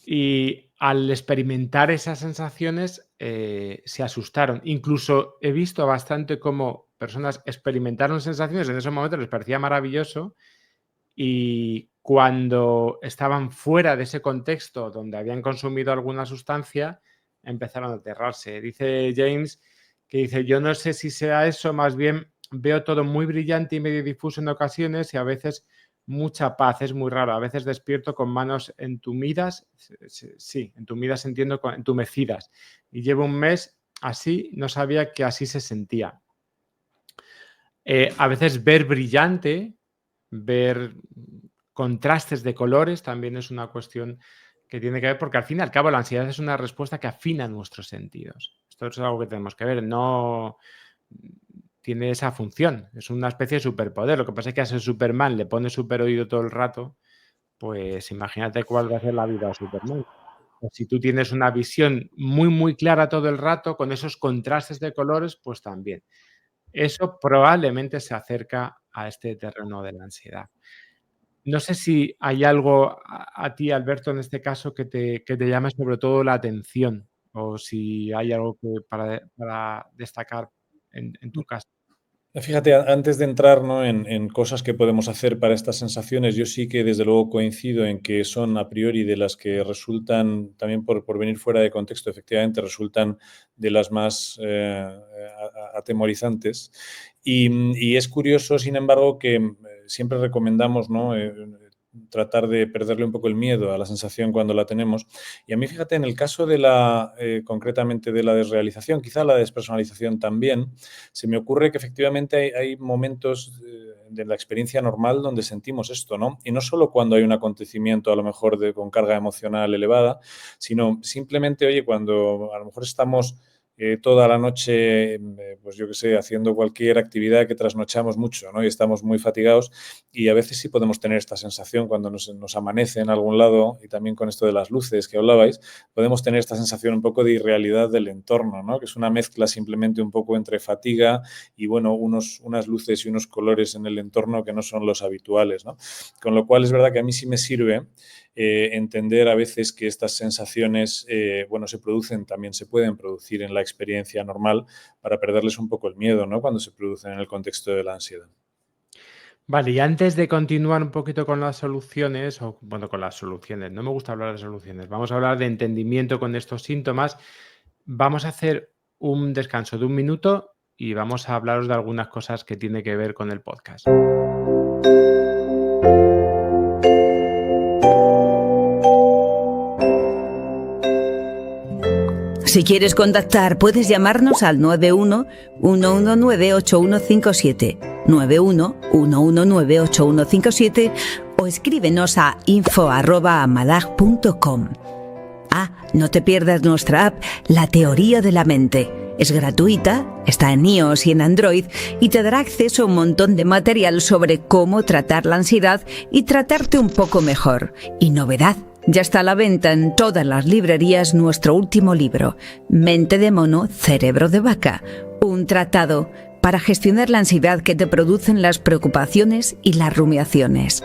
Y al experimentar esas sensaciones se asustaron. Incluso he visto bastante cómo personas experimentaron sensaciones, en esos momentos les parecía maravilloso, y cuando estaban fuera de ese contexto donde habían consumido alguna sustancia, empezaron a aterrarse. Dice James yo no sé si sea eso, más bien veo todo muy brillante y medio difuso en ocasiones y a veces mucha paz, es muy raro. A veces despierto con manos entumidas, sí, entumidas entiendo, entumecidas. Y llevo un mes así, no sabía que así se sentía. A veces ver brillante, ver contrastes de colores también es una cuestión que tiene que ver, porque al fin y al cabo la ansiedad es una respuesta que afina nuestros sentidos. Esto es algo que tenemos que ver, no tiene esa función, es una especie de superpoder. Lo que pasa es que a ese Superman le pone super oído todo el rato, pues imagínate cuál va a ser la vida de Superman. O si tú tienes una visión muy, muy clara todo el rato, con esos contrastes de colores, pues también. Eso probablemente se acerca a este terreno de la ansiedad. No sé si hay algo a ti, Alberto, en este caso que te llame sobre todo la atención, o si hay algo para destacar en tu caso. Fíjate, antes de entrar, ¿no?, en cosas que podemos hacer para estas sensaciones, yo sí que desde luego coincido en que son a priori de las que resultan, también por venir fuera de contexto, efectivamente resultan de las más atemorizantes. Y es curioso, sin embargo, que siempre recomendamos, ¿no?, tratar de perderle un poco el miedo a la sensación cuando la tenemos. Y a mí, fíjate, en el caso de concretamente de la desrealización, quizá la despersonalización también, se me ocurre que efectivamente hay momentos de la experiencia normal donde sentimos esto, ¿no? Y no solo cuando hay un acontecimiento a lo mejor con carga emocional elevada, sino simplemente, oye, cuando a lo mejor estamos toda la noche, pues yo qué sé, haciendo cualquier actividad que trasnochamos mucho, ¿no? Y estamos muy fatigados, y a veces sí podemos tener esta sensación cuando nos amanece en algún lado, y también con esto de las luces que hablabais, podemos tener esta sensación un poco de irrealidad del entorno, ¿no? Que es una mezcla simplemente un poco entre fatiga y, bueno, unas luces y unos colores en el entorno que no son los habituales, ¿no? Con lo cual es verdad que a mí sí me sirve entender a veces que estas sensaciones, se pueden producir en la experiencia normal, para perderles un poco el miedo, ¿no?, cuando se producen en el contexto de la ansiedad. Vale, y antes de continuar un poquito con las soluciones, no me gusta hablar de soluciones, vamos a hablar de entendimiento con estos síntomas. Vamos a hacer un descanso de 1 minuto y vamos a hablaros de algunas cosas que tiene que ver con el podcast. Si quieres contactar, puedes llamarnos al 91-119-8157, 91-119-8157 o escríbenos a info@amadag.com. No te pierdas nuestra app, La Teoría de la Mente. Es gratuita, está en iOS y en Android y te dará acceso a un montón de material sobre cómo tratar la ansiedad y tratarte un poco mejor. Y novedad, ya está a la venta en todas las librerías nuestro último libro, Mente de mono, cerebro de vaca. Un tratado para gestionar la ansiedad que te producen las preocupaciones y las rumiaciones.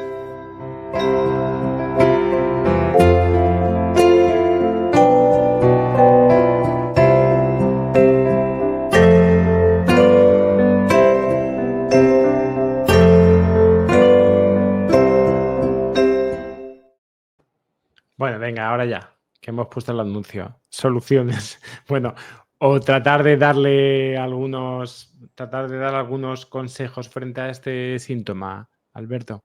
Bueno, venga, ahora ya, que hemos puesto el anuncio. Soluciones. Bueno, o tratar de dar algunos consejos frente a este síntoma, Alberto.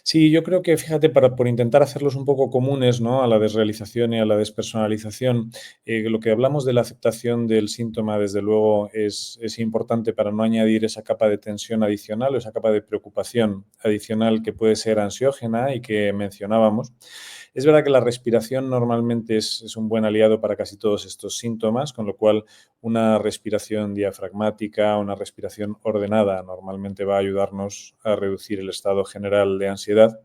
Sí, yo creo que, fíjate, por intentar hacerlos un poco comunes, ¿no?, a la desrealización y a la despersonalización, lo que hablamos de la aceptación del síntoma, desde luego, es importante para no añadir esa capa de tensión adicional o esa capa de preocupación adicional que puede ser ansiógena y que mencionábamos. Es verdad que la respiración normalmente es un buen aliado para casi todos estos síntomas, con lo cual una respiración diafragmática, una respiración ordenada normalmente va a ayudarnos a reducir el estado general de ansiedad.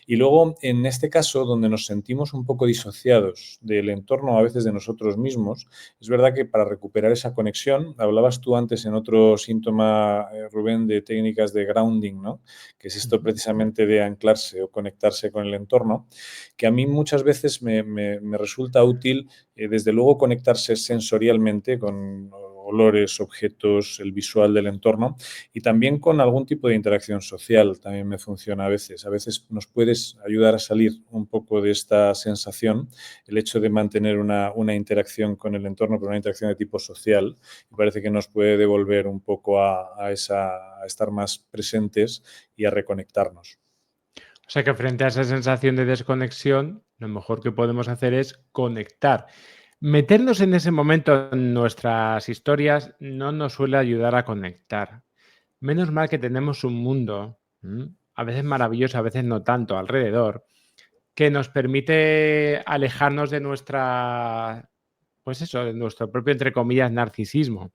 Y luego, en este caso, donde nos sentimos un poco disociados del entorno, a veces de nosotros mismos, es verdad que para recuperar esa conexión, hablabas tú antes en otro síntoma, Rubén, de técnicas de grounding, ¿no?, que es esto precisamente de anclarse o conectarse con el entorno, que a mí muchas veces me resulta útil, desde luego, conectarse sensorialmente con olores, objetos, el visual del entorno y también con algún tipo de interacción social. También me funciona a veces. A veces nos puedes ayudar a salir un poco de esta sensación, el hecho de mantener una interacción con el entorno, pero una interacción de tipo social, y parece que nos puede devolver un poco a estar más presentes y a reconectarnos. O sea que frente a esa sensación de desconexión, lo mejor que podemos hacer es conectar. Meternos en ese momento en nuestras historias no nos suele ayudar a conectar. Menos mal que tenemos un mundo, a veces maravilloso, a veces no tanto, alrededor, que nos permite alejarnos de de nuestro propio, entre comillas, narcisismo.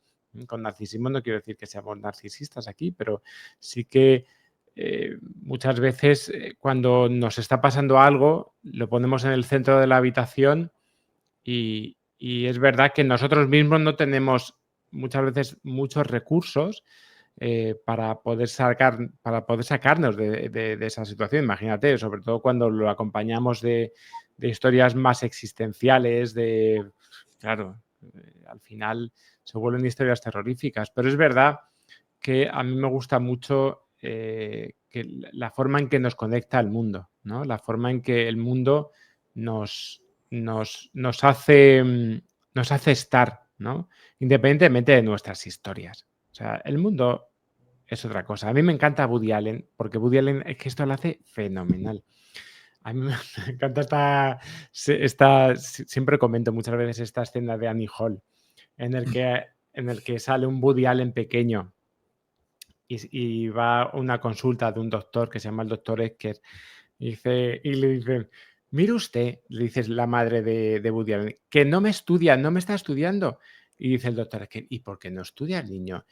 Con narcisismo no quiero decir que seamos narcisistas aquí, pero sí que muchas veces cuando nos está pasando algo, lo ponemos en el centro de la habitación y es verdad que nosotros mismos no tenemos muchas veces muchos recursos para poder sacarnos de esa situación. Imagínate, sobre todo cuando lo acompañamos de historias más existenciales, claro, al final se vuelven historias terroríficas. Pero es verdad que a mí me gusta mucho que la forma en que nos conecta al mundo, ¿no? La forma en que el mundo nos hace estar, ¿no?, independientemente de nuestras historias. O sea, el mundo es otra cosa. A mí me encanta Woody Allen, porque Woody Allen es que esto lo hace fenomenal. A mí me encanta siempre comento muchas veces esta escena de Annie Hall, en el que sale un Woody Allen pequeño y va a una consulta de un doctor que se llama el doctor Esker y le dicen, mire usted, le dice la madre de Woody Allen, que no me estudia, no me está estudiando. Y dice el doctor Esker, ¿y por qué no estudia el niño?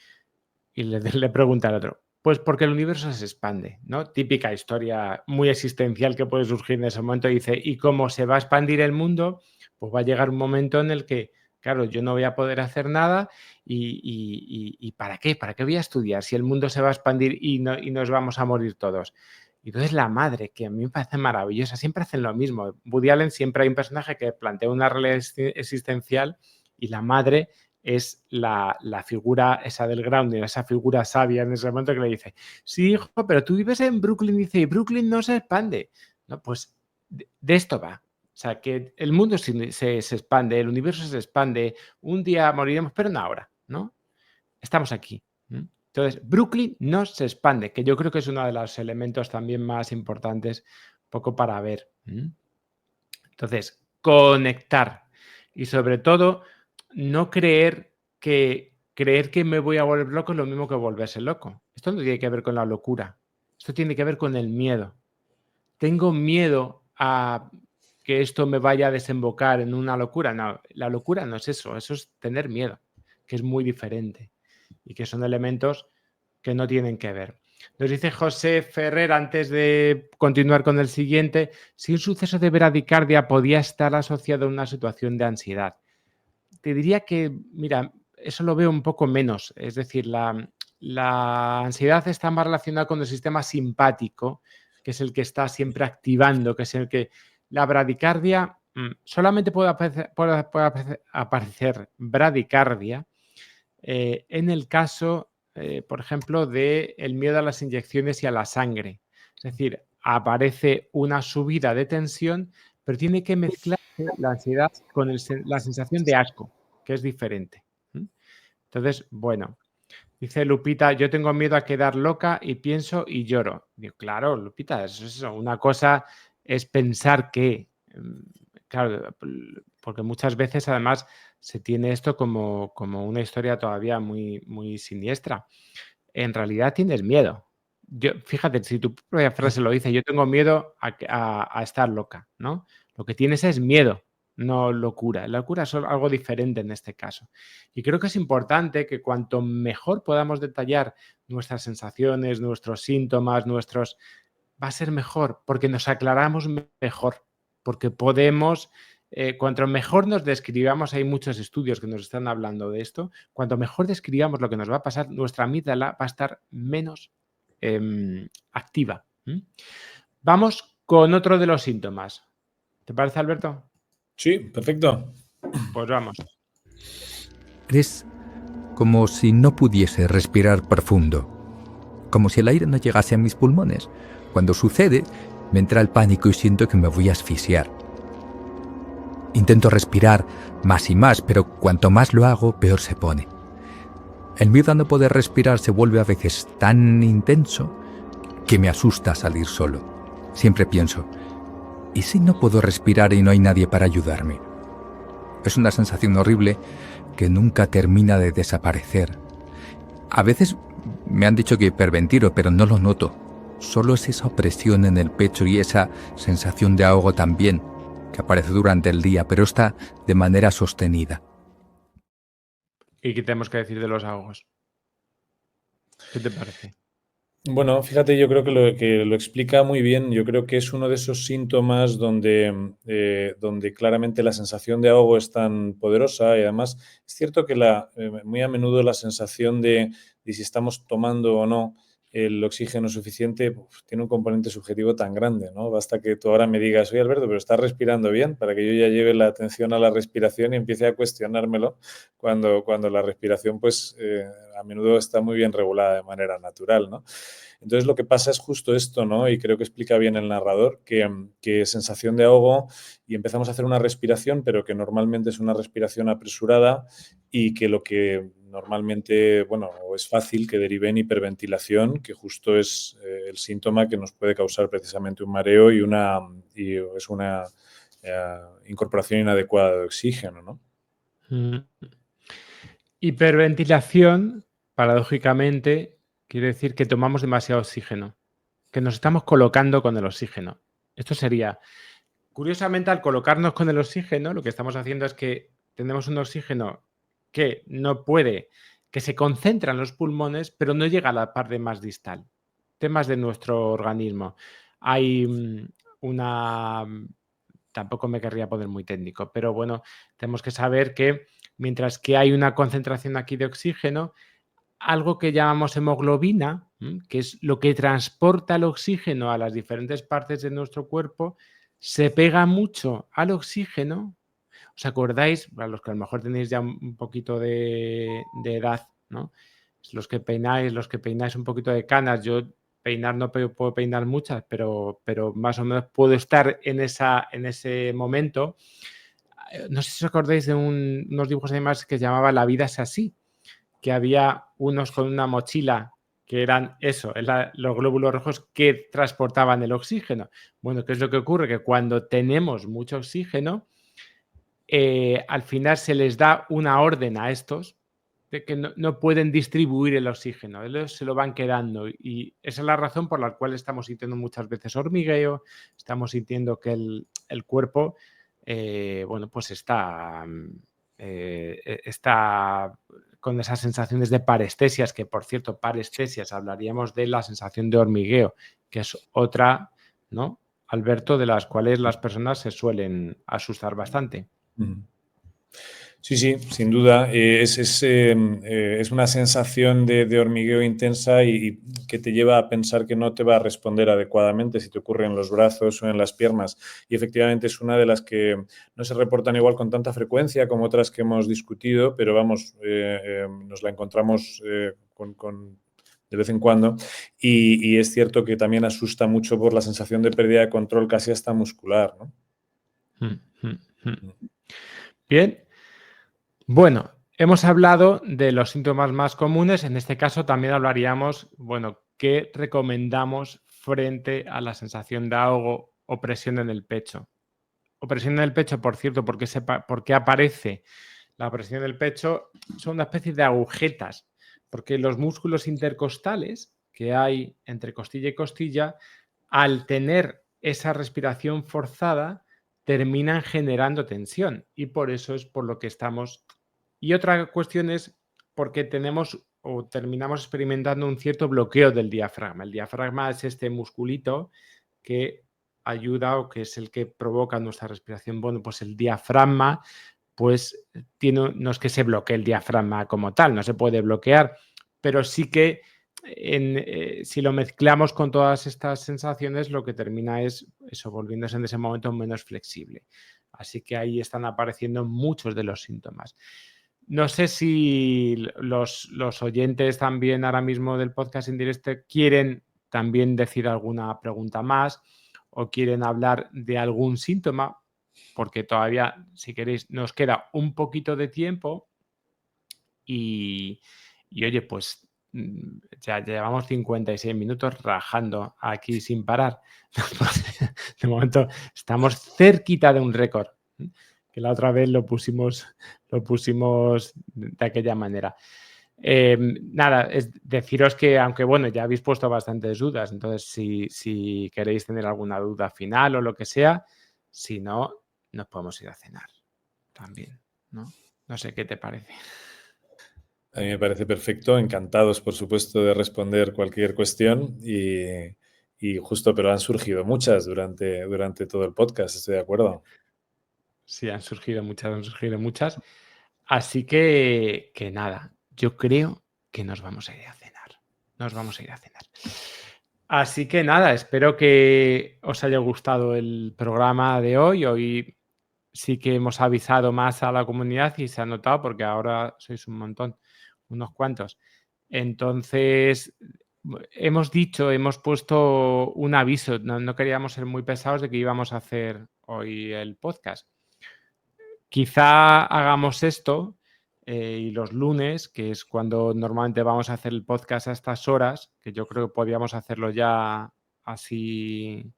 Y le pregunta al otro, pues porque el universo se expande, ¿no? Típica historia muy existencial que puede surgir en ese momento. Y dice, y como se va a expandir el mundo, pues va a llegar un momento en el que, claro, yo no voy a poder hacer nada y ¿para qué? ¿Para qué voy a estudiar si el mundo se va a expandir y nos vamos a morir todos? Y entonces la madre, que a mí me parece maravillosa, siempre hacen lo mismo. Woody Allen siempre hay un personaje que plantea una realidad existencial y la madre es la figura esa del grounding, esa figura sabia en ese momento que le dice, sí, hijo, pero tú vives en Brooklyn, dice, y Brooklyn no se expande. No, pues de esto va. O sea, que el mundo se expande, el universo se expande, un día moriremos, pero no ahora, ¿no? Estamos aquí. Entonces, Brooklyn no se expande, que yo creo que es uno de los elementos también más importantes, poco para ver. Entonces, conectar y sobre todo no creer que me voy a volver loco es lo mismo que volverse loco. Esto no tiene que ver con la locura. Esto tiene que ver con el miedo. Tengo miedo a que esto me vaya a desembocar en una locura. No, la locura no es eso es tener miedo, que es muy diferente y que son elementos que no tienen que ver. Nos dice José Ferrer, antes de continuar con el siguiente, si un suceso de bradicardia podía estar asociado a una situación de ansiedad. Te diría que, mira, eso lo veo un poco menos. Es decir, la ansiedad está más relacionada con el sistema simpático, que es el que está siempre activando, que es el que... La bradicardia, solamente puede aparecer bradicardia en el caso, por ejemplo, del miedo a las inyecciones y a la sangre. Es decir, aparece una subida de tensión, pero tiene que mezclarse la ansiedad con la sensación de asco, que es diferente. Entonces, bueno, dice Lupita, yo tengo miedo a quedar loca y pienso y lloro. Digo, claro, Lupita, eso es eso. Una cosa es pensar que, claro, porque muchas veces además se tiene esto como una historia todavía muy, muy siniestra. En realidad tienes miedo. Fíjate, si tu propia frase lo dice, yo tengo miedo a estar loca, ¿no? Lo que tienes es miedo, no locura. La locura es algo diferente en este caso. Y creo que es importante que cuanto mejor podamos detallar nuestras sensaciones, nuestros síntomas, va a ser mejor, porque nos aclaramos mejor, porque podemos, cuanto mejor nos describamos, hay muchos estudios que nos están hablando de esto, cuanto mejor describamos lo que nos va a pasar, nuestra amígdala va a estar menos activa. Vamos con otro de los síntomas. ¿Te parece, Alberto? Sí, perfecto. Pues vamos. Es como si no pudiese respirar profundo, como si el aire no llegase a mis pulmones. Cuando sucede, me entra el pánico y siento que me voy a asfixiar. Intento respirar más y más, pero cuanto más lo hago, peor se pone. El miedo a no poder respirar se vuelve a veces tan intenso que me asusta salir solo. Siempre pienso, ¿y si no puedo respirar y no hay nadie para ayudarme? Es una sensación horrible que nunca termina de desaparecer. A veces me han dicho que hiperventilo, pero no lo noto. Solo es esa opresión en el pecho y esa sensación de ahogo también, que aparece durante el día, pero está de manera sostenida. ¿Y qué tenemos que decir de los ahogos? ¿Qué te parece? Bueno, fíjate, yo creo que lo explica muy bien. Yo creo que es uno de esos síntomas donde claramente la sensación de ahogo es tan poderosa y además es cierto que muy a menudo la sensación de si estamos tomando o no el oxígeno suficiente tiene un componente subjetivo tan grande, ¿no? Basta que tú ahora me digas, oye Alberto, pero ¿estás respirando bien? Para que yo ya lleve la atención a la respiración y empiece a cuestionármelo cuando la respiración pues a menudo está muy bien regulada de manera natural, ¿no? Entonces lo que pasa es justo esto, ¿no? Y creo que explica bien el narrador, que sensación de ahogo y empezamos a hacer una respiración, pero que normalmente es una respiración apresurada y que lo que normalmente, bueno, es fácil que derive en hiperventilación, que justo es el síntoma que nos puede causar precisamente un mareo y es una incorporación inadecuada de oxígeno, ¿no? Hiperventilación, paradójicamente, quiere decir que tomamos demasiado oxígeno, que nos estamos colocando con el oxígeno. Esto sería, curiosamente, al colocarnos con el oxígeno, lo que estamos haciendo es que tenemos un oxígeno que no puede, que se concentra en los pulmones, pero no llega a la parte más distal. Temas de nuestro organismo. Hay tampoco me querría poner muy técnico, pero bueno, tenemos que saber que mientras que hay una concentración aquí de oxígeno, algo que llamamos hemoglobina, que es lo que transporta el oxígeno a las diferentes partes de nuestro cuerpo, se pega mucho al oxígeno. ¿Os acordáis? Para los que a lo mejor tenéis ya un poquito de edad, ¿no? Los que peináis un poquito de canas, yo peinar no puedo peinar muchas, pero más o menos puedo estar en ese momento. No sé si os acordáis de unos dibujos además que se llamaba La vida es así, que había unos con una mochila que eran eso, los glóbulos rojos que transportaban el oxígeno. Bueno, ¿qué es lo que ocurre? Que cuando tenemos mucho oxígeno, al final se les da una orden a estos de que no pueden distribuir el oxígeno, ellos se lo van quedando, y esa es la razón por la cual estamos sintiendo muchas veces hormigueo, estamos sintiendo que el cuerpo pues está con esas sensaciones de parestesias, que por cierto, parestesias, hablaríamos de la sensación de hormigueo, que es otra, ¿no, Alberto?, de las cuales las personas se suelen asustar bastante. Sí, sí, sin duda. Es una sensación de hormigueo intensa y que te lleva a pensar que no te va a responder adecuadamente si te ocurre en los brazos o en las piernas. Y efectivamente es una de las que no se reportan igual con tanta frecuencia como otras que hemos discutido, pero vamos, nos la encontramos de vez en cuando. Y es cierto que también asusta mucho por la sensación de pérdida de control casi hasta muscular, ¿no? Bien. Bueno, hemos hablado de los síntomas más comunes. En este caso también hablaríamos, ¿qué recomendamos frente a la sensación de ahogo o presión en el pecho? Opresión en el pecho, por cierto, ¿por qué aparece la presión en el pecho? Son una especie de agujetas, porque los músculos intercostales que hay entre costilla y costilla, al tener esa respiración forzada, terminan generando tensión, y por eso es por lo que estamos. Y otra cuestión es porque tenemos o terminamos experimentando un cierto bloqueo del diafragma. El diafragma es este musculito que ayuda o que es el que provoca nuestra respiración. Bueno, pues el diafragma, pues no es que se bloquee el diafragma como tal, no se puede bloquear, pero sí que si lo mezclamos con todas estas sensaciones, lo que termina es eso, volviéndose en ese momento menos flexible. Así que ahí están apareciendo muchos de los síntomas. No sé si los oyentes también ahora mismo del podcast en directo quieren también decir alguna pregunta más o quieren hablar de algún síntoma, porque todavía, si queréis, nos queda un poquito de tiempo y oye, pues ya llevamos 56 minutos rajando aquí sin parar. De momento estamos cerquita de un récord, que la otra vez lo pusimos de aquella manera. Nada, es deciros que, aunque ya habéis puesto bastantes dudas, entonces si queréis tener alguna duda final o lo que sea, si no, nos podemos ir a cenar también, ¿no? No sé qué te parece. A mí me parece perfecto, encantados, por supuesto, de responder cualquier cuestión y justo, pero han surgido muchas durante todo el podcast, estoy de acuerdo. Sí, han surgido muchas. Así que nada, yo creo que nos vamos a ir a cenar. Así que nada, espero que os haya gustado el programa de hoy. Hoy sí que hemos avisado más a la comunidad y se ha notado porque ahora sois un montón, unos cuantos. Entonces, hemos puesto un aviso, no queríamos ser muy pesados de que íbamos a hacer hoy el podcast. Quizá hagamos esto y los lunes, que es cuando normalmente vamos a hacer el podcast a estas horas, que yo creo que podríamos hacerlo ya así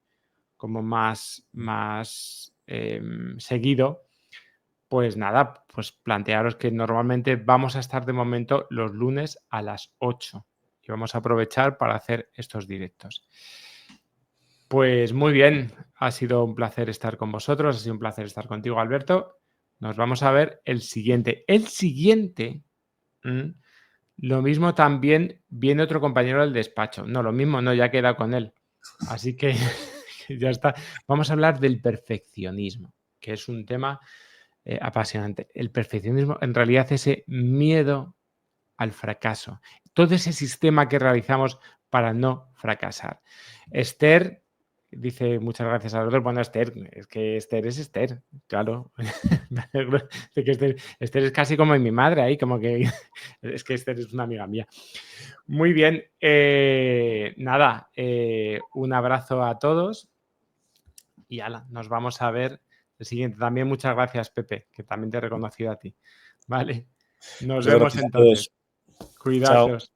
como más seguido, pues nada, pues plantearos que normalmente vamos a estar de momento los lunes a las 8 y vamos a aprovechar para hacer estos directos. Pues muy bien, ha sido un placer estar con vosotros, ha sido un placer estar contigo, Alberto. Nos vamos a ver el siguiente. Lo mismo también viene otro compañero del despacho. No, lo mismo no, ya queda con él. Así que ya está. Vamos a hablar del perfeccionismo, que es un tema apasionante. El perfeccionismo, en realidad, ese miedo al fracaso. Todo ese sistema que realizamos para no fracasar. Esther dice, muchas gracias a los. Bueno, Esther, es que Esther es Esther, claro. Esther es casi como mi madre ahí, como que es que Esther es una amiga mía. Muy bien, nada, un abrazo a todos y ala, nos vamos a ver el siguiente. También muchas gracias, Pepe, que también te he reconocido a ti. Vale, nos vemos entonces. Cuidaos.